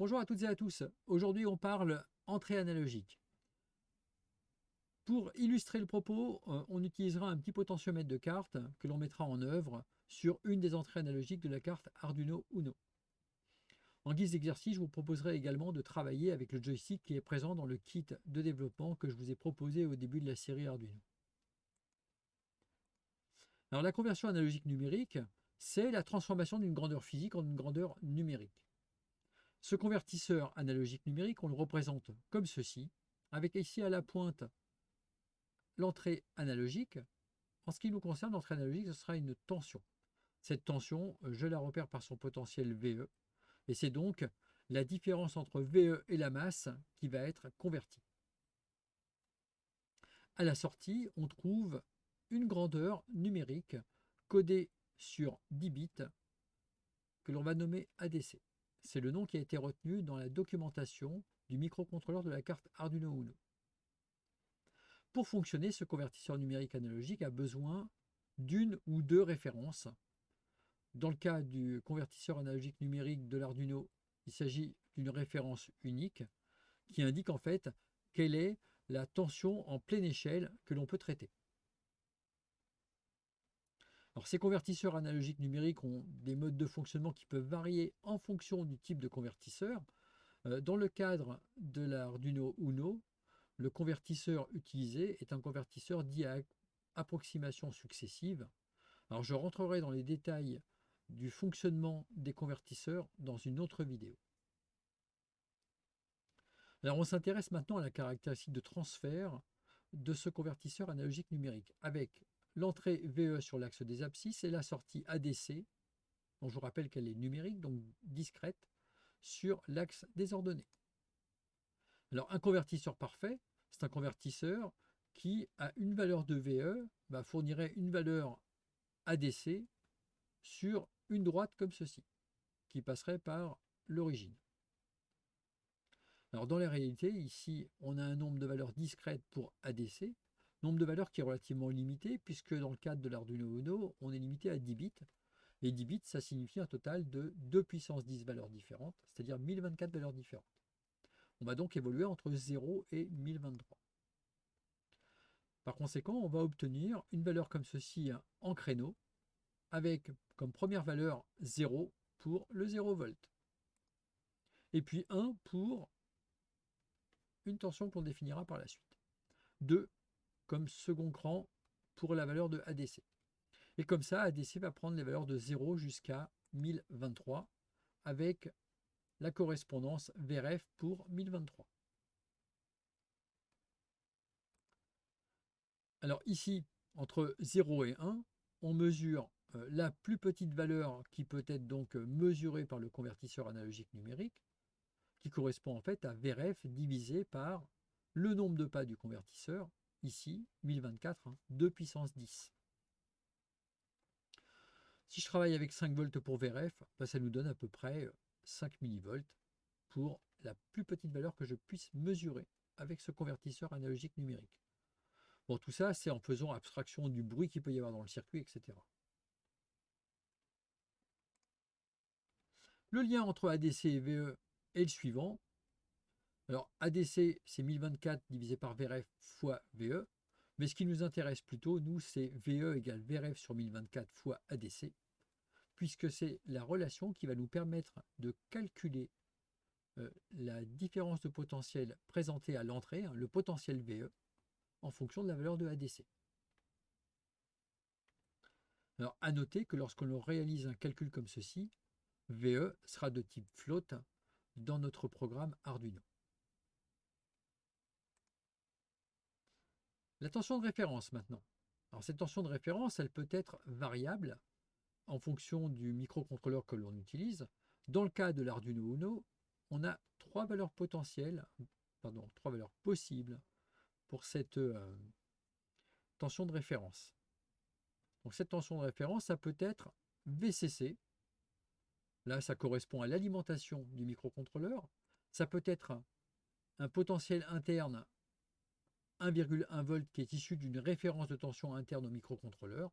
Bonjour à toutes et à tous. Aujourd'hui, on parle entrée analogique. Pour illustrer le propos, on utilisera un petit potentiomètre de carte que l'on mettra en œuvre sur une des entrées analogiques de la carte Arduino Uno. En guise d'exercice, je vous proposerai également de travailler avec le joystick qui est présent dans le kit de développement que je vous ai proposé au début de la série Arduino. Alors la conversion analogique numérique, c'est la transformation d'une grandeur physique en une grandeur numérique. Ce convertisseur analogique numérique, on le représente comme ceci, avec ici à la pointe l'entrée analogique. En ce qui nous concerne, l'entrée analogique, ce sera une tension. Cette tension, je la repère par son potentiel VE, et c'est donc la différence entre VE et la masse qui va être convertie. À la sortie, on trouve une grandeur numérique codée sur 10 bits que l'on va nommer ADC. C'est le nom qui a été retenu dans la documentation du microcontrôleur de la carte Arduino Uno. Pour fonctionner, ce convertisseur numérique analogique a besoin d'une ou deux références. Dans le cas du convertisseur analogique numérique de l'Arduino, il s'agit d'une référence unique qui indique en fait quelle est la tension en pleine échelle que l'on peut traiter. Alors, ces convertisseurs analogiques numériques ont des modes de fonctionnement qui peuvent varier en fonction du type de convertisseur. Dans le cadre de l'Arduino Uno, le convertisseur utilisé est un convertisseur dit à approximation successive. Alors, je rentrerai dans les détails du fonctionnement des convertisseurs dans une autre vidéo. Alors, on s'intéresse maintenant à la caractéristique de transfert de ce convertisseur analogique numérique avec l'entrée VE sur l'axe des abscisses et la sortie ADC, dont je vous rappelle qu'elle est numérique, donc discrète, sur l'axe des ordonnées. Alors, un convertisseur parfait, c'est un convertisseur qui, à une valeur de VE, fournirait une valeur ADC sur une droite comme ceci, qui passerait par l'origine. Alors dans la réalité, ici, on a un nombre de valeurs discrètes pour ADC, nombre de valeurs qui est relativement limité, puisque dans le cadre de l'Arduino Uno, on est limité à 10 bits. Et 10 bits, ça signifie un total de 2 puissance 10 valeurs différentes, c'est-à-dire 1024 valeurs différentes. On va donc évoluer entre 0 et 1023. Par conséquent, on va obtenir une valeur comme ceci en créneau, avec comme première valeur 0 pour le 0 volt. Et puis 1 pour une tension qu'on définira par la suite. 2 comme second cran pour la valeur de ADC. Et comme ça, ADC va prendre les valeurs de 0 jusqu'à 1023 avec la correspondance VRF pour 1023. Alors ici, entre 0 et 1, on mesure la plus petite valeur qui peut être donc mesurée par le convertisseur analogique numérique, qui correspond en fait à VRF divisé par le nombre de pas du convertisseur, ici 1024, 2 puissance 10. Si je travaille avec 5 volts pour VRF, ça nous donne à peu près 5 millivolts pour la plus petite valeur que je puisse mesurer avec ce convertisseur analogique numérique. Bon, tout ça, c'est en faisant abstraction du bruit qu'il peut y avoir dans le circuit, etc. Le lien entre ADC et VE est le suivant. Alors, ADC, c'est 1024 divisé par VRF fois VE. Mais ce qui nous intéresse plutôt, nous, c'est VE égale VRF sur 1024 fois ADC, puisque c'est la relation qui va nous permettre de calculer la différence de potentiel présentée à l'entrée, le potentiel VE, en fonction de la valeur de ADC. Alors, à noter que lorsque l'on réalise un calcul comme ceci, VE sera de type float dans notre programme Arduino. La tension de référence maintenant. Alors, cette tension de référence, elle peut être variable en fonction du microcontrôleur que l'on utilise. Dans le cas de l'Arduino Uno, on a trois valeurs possibles pour cette tension de référence. Donc cette tension de référence, ça peut être VCC. Là, ça correspond à l'alimentation du microcontrôleur. Ça peut être un potentiel interne 1,1 volt qui est issu d'une référence de tension interne au microcontrôleur.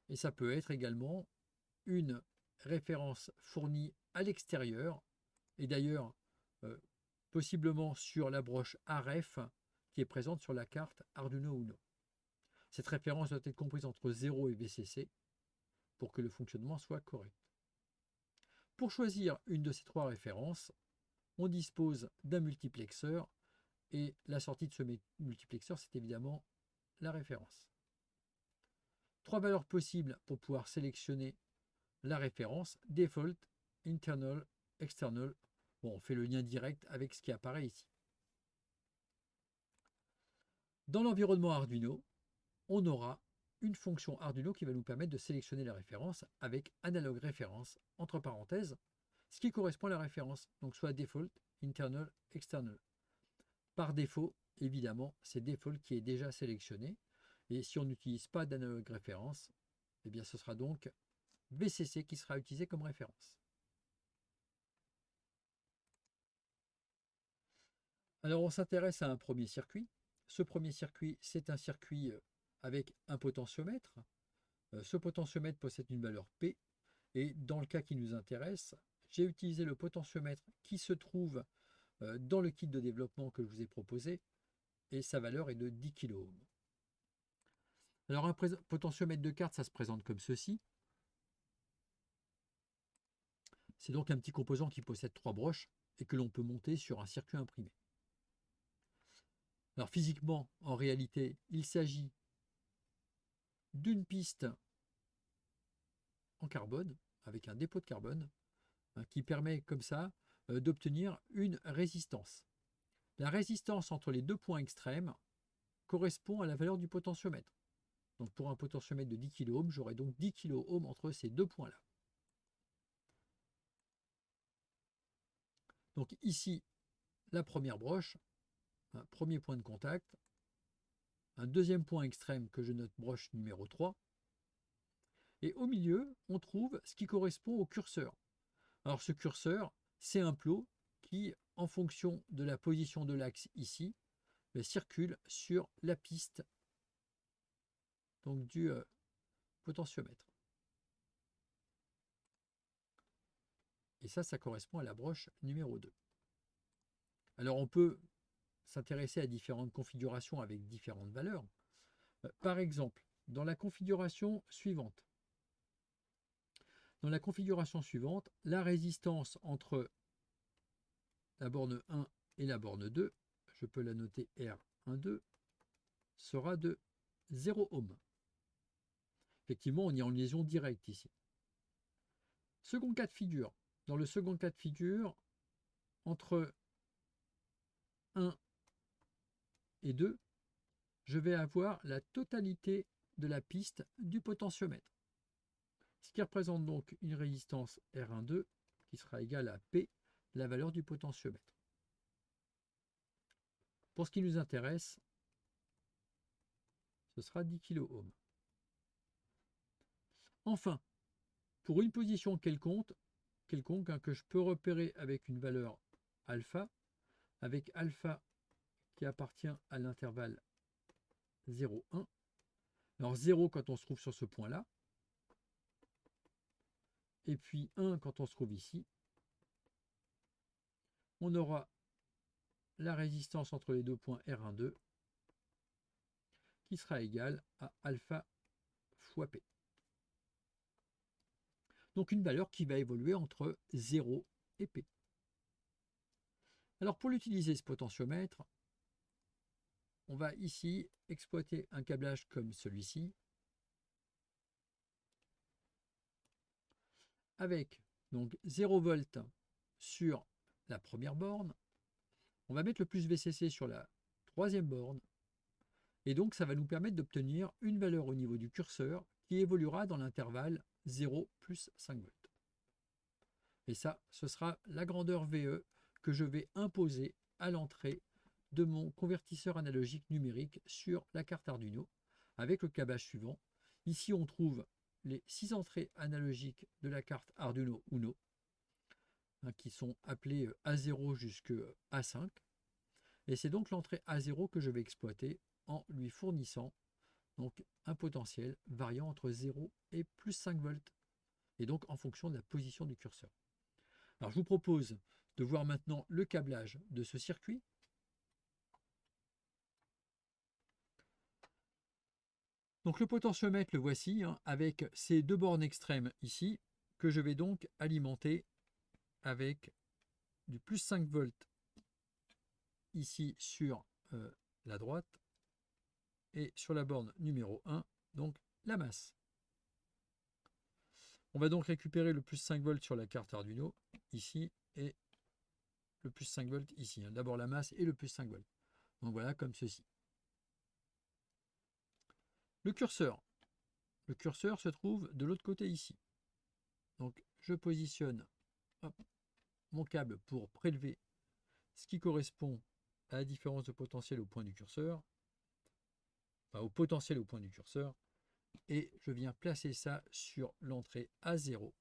Et ça peut être également une référence fournie à l'extérieur, et d'ailleurs possiblement sur la broche AREF qui est présente sur la carte Arduino Uno. Cette référence doit être comprise entre 0 et VCC pour que le fonctionnement soit correct. Pour choisir une de ces trois références, on dispose d'un multiplexeur et la sortie de ce multiplexeur, c'est évidemment la référence. Trois valeurs possibles pour pouvoir sélectionner la référence: Default, Internal, External. Bon, on fait le lien direct avec ce qui apparaît ici. Dans l'environnement Arduino, on aura une fonction Arduino qui va nous permettre de sélectionner la référence avec analogue référence, entre parenthèses, ce qui correspond à la référence, donc soit Default, Internal, External. Par défaut, évidemment, c'est Default qui est déjà sélectionné, et si on n'utilise pas d'analogue référence, eh bien ce sera donc VCC qui sera utilisé comme référence. Alors on s'intéresse à un premier circuit. Ce premier circuit, c'est un circuit avec un potentiomètre. Ce potentiomètre possède une valeur P, et dans le cas qui nous intéresse, j'ai utilisé le potentiomètre qui se trouve dans le kit de développement que je vous ai proposé, et sa valeur est de 10 kΩ. Alors un potentiomètre de carte, ça se présente comme ceci. C'est donc un petit composant qui possède 3 broches et que l'on peut monter sur un circuit imprimé. Alors physiquement, en réalité, il s'agit d'une piste en carbone, avec un dépôt de carbone, qui permet comme ça d'obtenir une résistance. La résistance entre les deux points extrêmes correspond à la valeur du potentiomètre. Donc pour un potentiomètre de 10 kΩ, j'aurai donc 10 kΩ entre ces deux points-là. Donc ici, la première broche, un premier point de contact, un deuxième point extrême que je note broche numéro 3, et au milieu, on trouve ce qui correspond au curseur. Alors ce curseur, c'est un plot qui, en fonction de la position de l'axe ici, circule sur la piste donc du potentiomètre. Et ça correspond à la broche numéro 2. Alors on peut s'intéresser à différentes configurations avec différentes valeurs. Par exemple, dans la configuration suivante, la résistance entre la borne 1 et la borne 2, je peux la noter R12, sera de 0 ohm. Effectivement, on est en liaison directe ici. Second cas de figure. Dans le second cas de figure, entre 1 et 2, je vais avoir la totalité de la piste du potentiomètre. Ce qui représente donc une résistance R12 qui sera égale à P, la valeur du potentiomètre. Pour ce qui nous intéresse, ce sera 10 kΩ. Enfin, pour une position quelconque que je peux repérer avec une valeur alpha, avec alpha qui appartient à l'intervalle 0, 1. Alors 0 quand on se trouve sur ce point-là, et puis 1 quand on se trouve ici, on aura la résistance entre les deux points R12 qui sera égale à alpha fois P. Donc une valeur qui va évoluer entre 0 et P. Alors pour l'utiliser ce potentiomètre, on va ici exploiter un câblage comme celui-ci, avec donc 0 volts sur la première borne. On va mettre le plus VCC sur la troisième borne, et donc ça va nous permettre d'obtenir une valeur au niveau du curseur qui évoluera dans l'intervalle 0 plus 5 volts. Et ça, ce sera la grandeur VE que je vais imposer à l'entrée de mon convertisseur analogique numérique sur la carte Arduino avec le câblage suivant. Ici, on trouve les 6 entrées analogiques de la carte Arduino Uno, qui sont appelées A0 jusqu'à A5. Et c'est donc l'entrée A0 que je vais exploiter en lui fournissant donc un potentiel variant entre 0 et plus 5 volts. et donc en fonction de la position du curseur. Alors je vous propose de voir maintenant le câblage de ce circuit. Donc le potentiomètre, le voici, hein, avec ces deux bornes extrêmes ici, que je vais donc alimenter avec du plus 5 volts ici sur la droite, et sur la borne numéro 1, donc la masse. On va donc récupérer le plus 5 volts sur la carte Arduino, ici, et le plus 5 volts ici. Hein. D'abord la masse et le plus 5 volts. Donc voilà, comme ceci. Le curseur se trouve de l'autre côté ici. Donc je positionne mon câble pour prélever ce qui correspond à la différence de potentiel au point du curseur, enfin au potentiel au point du curseur, et je viens placer ça sur l'entrée A0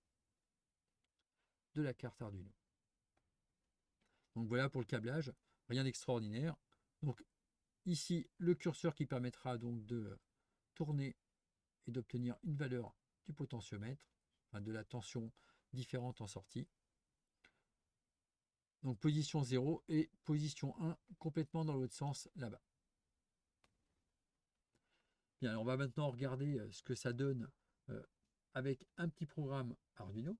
de la carte Arduino. Donc voilà pour le câblage, rien d'extraordinaire. Donc ici le curseur qui permettra donc de tourner et d'obtenir une valeur du potentiomètre, enfin de la tension différente en sortie. Donc position 0 et position 1 complètement dans l'autre sens là-bas. Bien, alors on va maintenant regarder ce que ça donne avec un petit programme Arduino.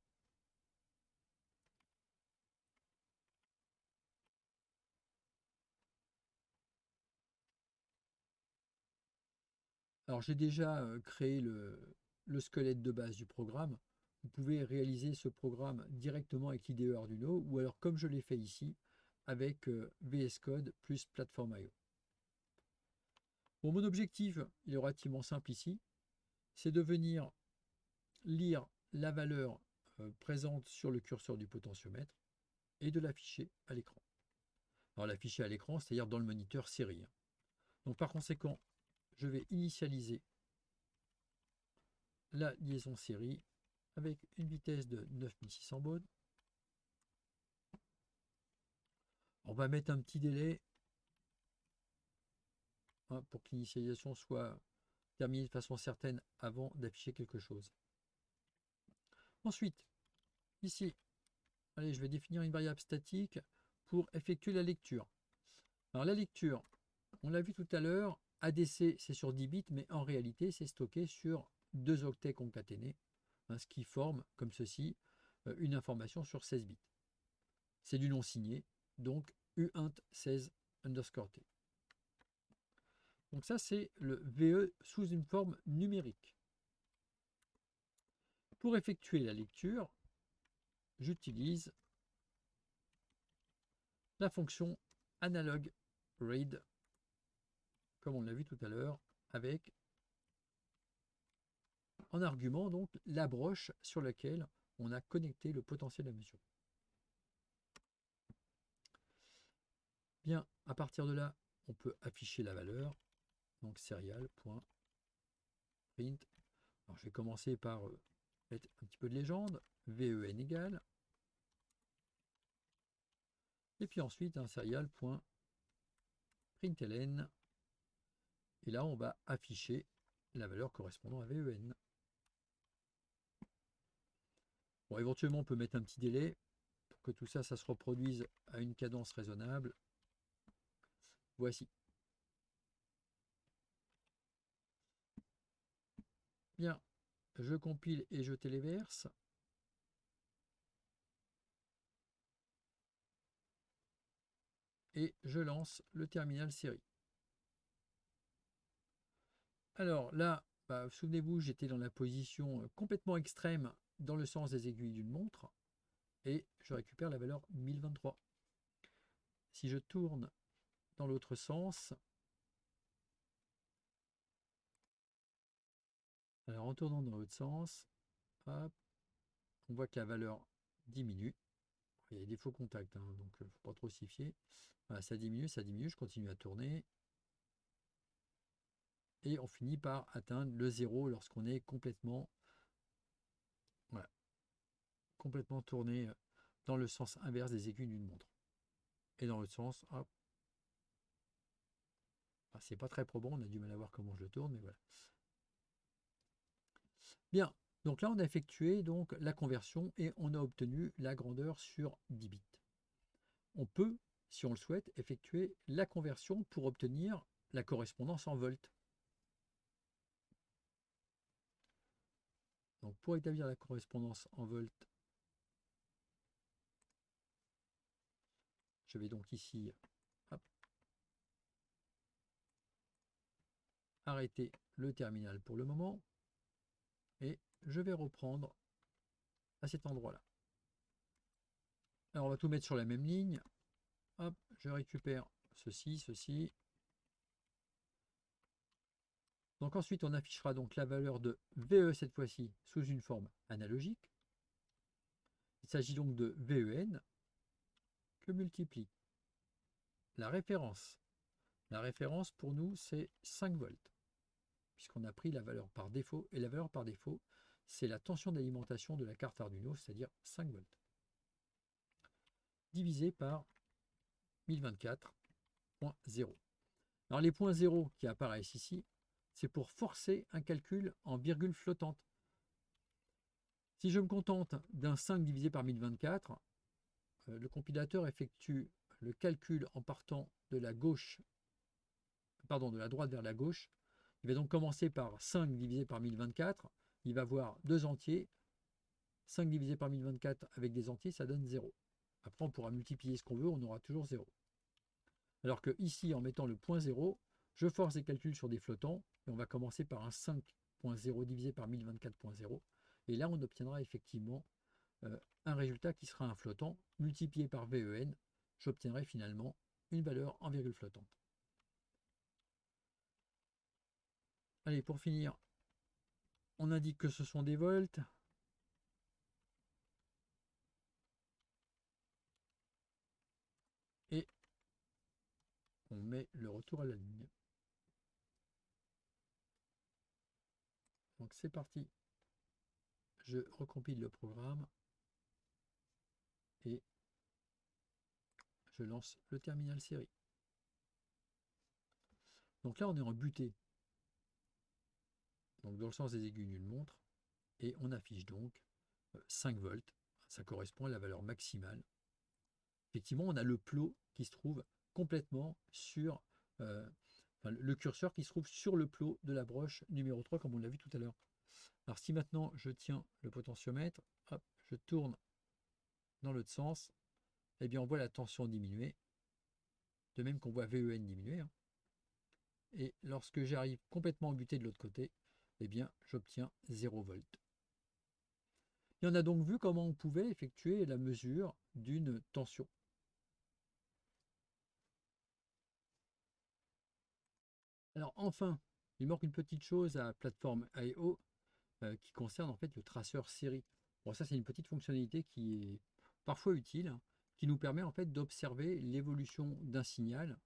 Alors j'ai déjà créé le squelette de base du programme. Vous pouvez réaliser ce programme directement avec l'IDE Arduino ou alors comme je l'ai fait ici avec VS Code plus Platform.io. Bon, mon objectif, il est relativement simple ici, c'est de venir lire la valeur présente sur le curseur du potentiomètre et de l'afficher à l'écran. Alors l'afficher à l'écran, c'est-à-dire dans le moniteur série. Donc par conséquent, je vais initialiser la liaison série avec une vitesse de 9600 bauds. On va mettre un petit délai pour que l'initialisation soit terminée de façon certaine avant d'afficher quelque chose. Ensuite, ici, allez, je vais définir une variable statique pour effectuer la lecture. Alors la lecture, on l'a vu tout à l'heure, ADC c'est sur 10 bits, mais en réalité c'est stocké sur 2 octets concaténés, hein, ce qui forme comme ceci une information sur 16 bits. C'est du non signé, donc uint 16 underscore t. Donc ça c'est le VE sous une forme numérique. Pour effectuer la lecture, j'utilise la fonction analog read, comme on l'a vu tout à l'heure, avec en argument donc la broche sur laquelle on a connecté le potentiel à mesure. Bien, à partir de là, on peut afficher la valeur, donc serial.print. Alors je vais commencer par mettre un petit peu de légende, VEN égale, et puis ensuite un serial.println, et là on va afficher la valeur correspondant à VEN. Bon, éventuellement on peut mettre un petit délai pour que tout ça, ça se reproduise à une cadence raisonnable. Voici. Bien, je compile et je téléverse. Et je lance le terminal série. Alors là, souvenez-vous, j'étais dans la position complètement extrême dans le sens des aiguilles d'une montre et je récupère la valeur 1023. Si je tourne dans l'autre sens, alors en tournant dans l'autre sens, hop, on voit que la valeur diminue. Il y a des faux contacts, hein, donc il ne faut pas trop s'y fier. Voilà, ça diminue, je continue à tourner. Et on finit par atteindre le 0 lorsqu'on est complètement, voilà, complètement tourné dans le sens inverse des aiguilles d'une montre. Et dans l'autre sens, hop. Ah, c'est pas très probant, on a du mal à voir comment je le tourne, mais voilà. Bien, Donc là, on a effectué donc la conversion et on a obtenu la grandeur sur 10 bits. On peut, si on le souhaite, effectuer la conversion pour obtenir la correspondance en volts. Donc pour établir la correspondance en volts, je vais donc ici hop, arrêter le terminal pour le moment et je vais reprendre à cet endroit-là. Alors on va tout mettre sur la même ligne. Hop, je récupère ceci, ceci. Donc ensuite on affichera donc la valeur de VE cette fois-ci sous une forme analogique. Il s'agit donc de VEN que multiplie la référence. La référence pour nous c'est 5 volts puisqu'on a pris la valeur par défaut et la valeur par défaut c'est la tension d'alimentation de la carte Arduino, c'est-à-dire 5 volts divisé par 1024.0. Alors les points 0 qui apparaissent ici, c'est pour forcer un calcul en virgule flottante. Si je me contente d'un 5 divisé par 1024, le compilateur effectue le calcul en partant de la gauche, pardon, de la droite vers la gauche. Il va donc commencer par 5 divisé par 1024, il va voir deux entiers, 5 divisé par 1024 avec des entiers, ça donne 0. Après, on pourra multiplier ce qu'on veut, on aura toujours 0. Alors que ici, en mettant le point 0, je force des calculs sur des flottants, et on va commencer par un 5.0 divisé par 1024.0, et là, on obtiendra effectivement un résultat qui sera un flottant, multiplié par VEN, j'obtiendrai finalement une valeur en virgule flottante. Allez, pour finir, on indique que ce sont des volts. Et on met le retour à la ligne. Donc c'est parti. Je recompile le programme et je lance le terminal série. Donc là, on est en butée, donc dans le sens des aiguilles d'une montre, et on affiche donc 5 volts. Ça correspond à la valeur maximale. Effectivement, on a le plot qui se trouve complètement sur le curseur qui se trouve sur le plot de la broche numéro 3, comme on l'a vu tout à l'heure. Alors si maintenant je tiens le potentiomètre, hop, je tourne dans l'autre sens, eh bien on voit la tension diminuer, de même qu'on voit VEN diminuer. Hein. Et lorsque j'arrive complètement embuté de l'autre côté, eh bien j'obtiens 0 volts. Et on a donc vu comment on pouvait effectuer la mesure d'une tension. Alors enfin, il manque une petite chose à la plateforme I/O qui concerne en fait le traceur série. Bon, ça c'est une petite fonctionnalité qui est parfois utile, hein, qui nous permet en fait d'observer l'évolution d'un signal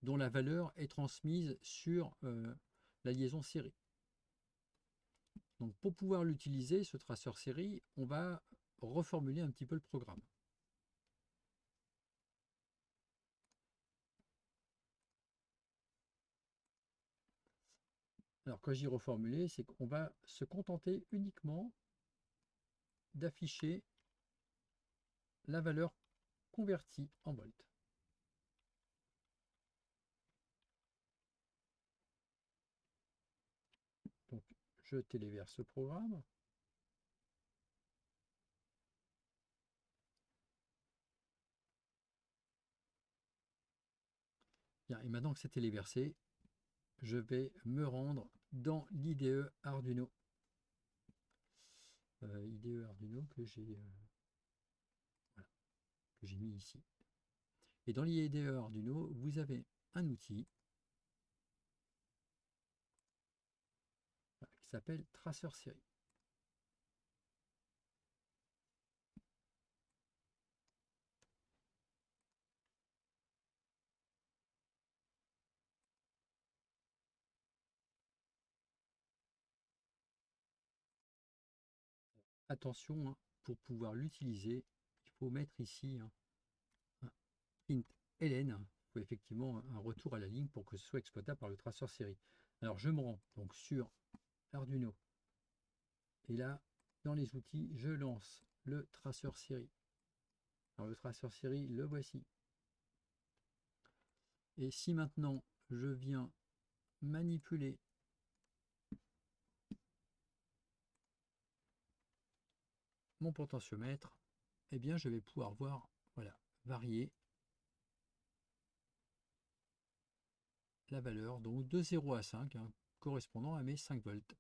dont la valeur est transmise sur la liaison série. Donc pour pouvoir l'utiliser, ce traceur série, on va reformuler un petit peu le programme. Alors quand je dis reformuler, c'est qu'on va se contenter uniquement d'afficher la valeur convertie en volts. Donc je téléverse ce programme. Bien, et maintenant que c'est téléversé, je vais me rendre dans l'IDE Arduino. IDE Arduino que j'ai mis ici. Et dans l'IDE Arduino, vous avez un outil qui s'appelle Traceur série. Attention, hein, pour pouvoir l'utiliser, il faut mettre ici un int ln, il faut effectivement un retour à la ligne pour que ce soit exploitable par le traceur série. Alors je me rends donc sur Arduino Et là, dans les outils, je lance le traceur série. Alors le traceur série, le voici. Et si maintenant je viens manipuler mon potentiomètre, eh bien je vais pouvoir voir, voilà, varier la valeur, donc de 0 à 5, hein, correspondant à mes 5 volts.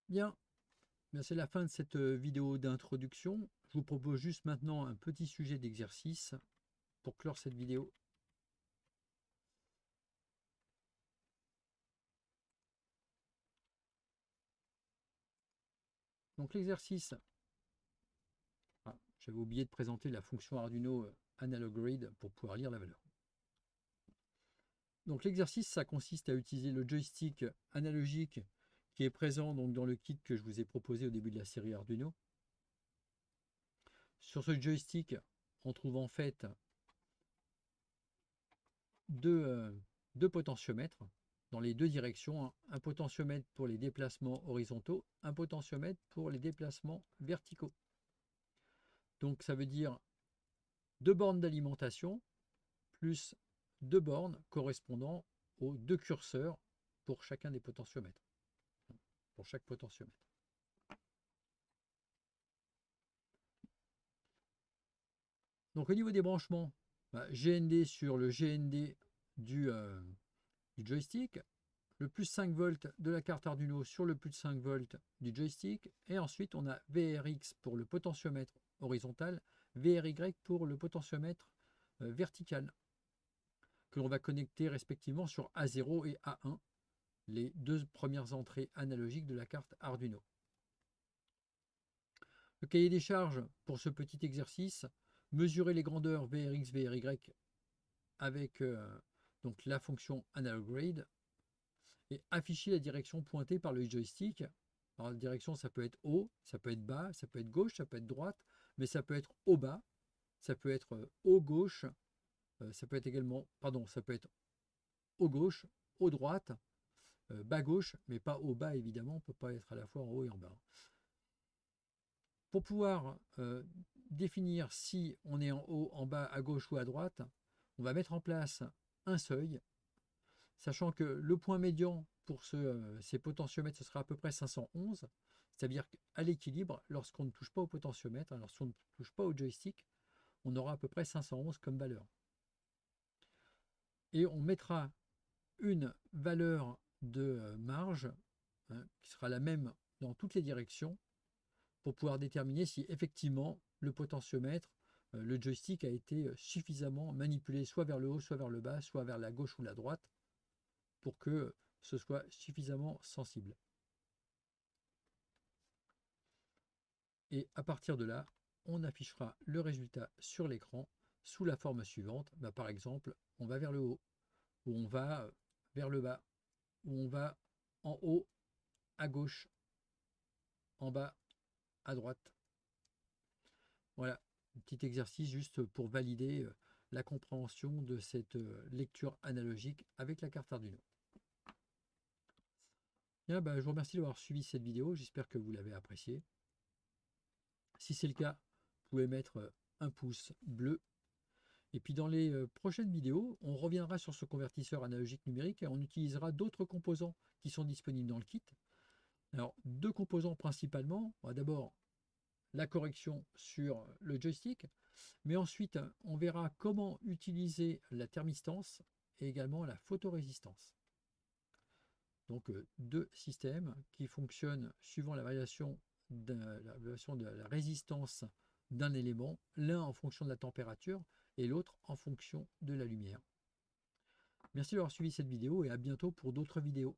Bien, c'est la fin de cette vidéo d'introduction. Je vous propose juste maintenant un petit sujet d'exercice pour clore cette vidéo. Donc l'exercice, j'avais oublié de présenter la fonction Arduino Analog Grid pour pouvoir lire la valeur. Donc l'exercice, ça consiste à utiliser le joystick analogique qui est présent donc dans le kit que je vous ai proposé au début de la série Arduino. Sur ce joystick, on trouve en fait deux potentiomètres dans les deux directions, un potentiomètre pour les déplacements horizontaux, un potentiomètre pour les déplacements verticaux. Donc ça veut dire 2 bornes d'alimentation plus 2 bornes correspondant aux 2 curseurs pour chacun des potentiomètres, pour chaque potentiomètre. Donc au niveau des branchements, GND sur le GND du joystick, le plus 5 volts de la carte Arduino sur le plus de 5 volts du joystick, et ensuite on a VRX pour le potentiomètre horizontal, VRY pour le potentiomètre vertical, que l'on va connecter respectivement sur A0 et A1, les deux premières entrées analogiques de la carte Arduino. Le cahier des charges pour ce petit exercice, mesurer les grandeurs VRX, VRY avec donc la fonction Analog Grade et afficher la direction pointée par le joystick. Alors, la direction, ça peut être haut, ça peut être bas, ça peut être gauche, ça peut être droite, mais ça peut être haut bas, ça peut être haut gauche, ça peut être également, pardon, ça peut être haut gauche, haut droite, bas gauche, mais pas haut bas évidemment, on ne peut pas être à la fois en haut et en bas. Pour pouvoir définir si on est en haut, en bas, à gauche ou à droite, on va mettre en place un seuil, sachant que le point médian pour ces potentiomètres, ce sera à peu près 511, c'est-à-dire qu'à l'équilibre, lorsqu'on ne touche pas au potentiomètre, lorsqu'on ne touche pas au joystick, on aura à peu près 511 comme valeur. Et on mettra une valeur de marge qui sera la même dans toutes les directions pour pouvoir déterminer si effectivement le potentiomètre, le joystick a été suffisamment manipulé soit vers le haut, soit vers le bas, soit vers la gauche ou la droite pour que ce soit suffisamment sensible. Et à partir de là, on affichera le résultat sur l'écran sous la forme suivante. Par exemple, on va vers le haut, ou on va vers le bas, ou on va en haut à gauche, en bas à droite. Voilà, un petit exercice juste pour valider la compréhension de cette lecture analogique avec la carte Arduino. Bien, je vous remercie d'avoir suivi cette vidéo, j'espère que vous l'avez appréciée. Si c'est le cas, vous pouvez mettre un pouce bleu. Et puis dans les prochaines vidéos, on reviendra sur ce convertisseur analogique numérique et on utilisera d'autres composants qui sont disponibles dans le kit. Alors, deux composants principalement. D'abord, la correction sur le joystick, mais ensuite, on verra comment utiliser la thermistance et également la photorésistance. Donc, deux systèmes qui fonctionnent suivant la variation de la résistance d'un élément, l'un en fonction de la température et l'autre en fonction de la lumière. Merci d'avoir suivi cette vidéo et à bientôt pour d'autres vidéos.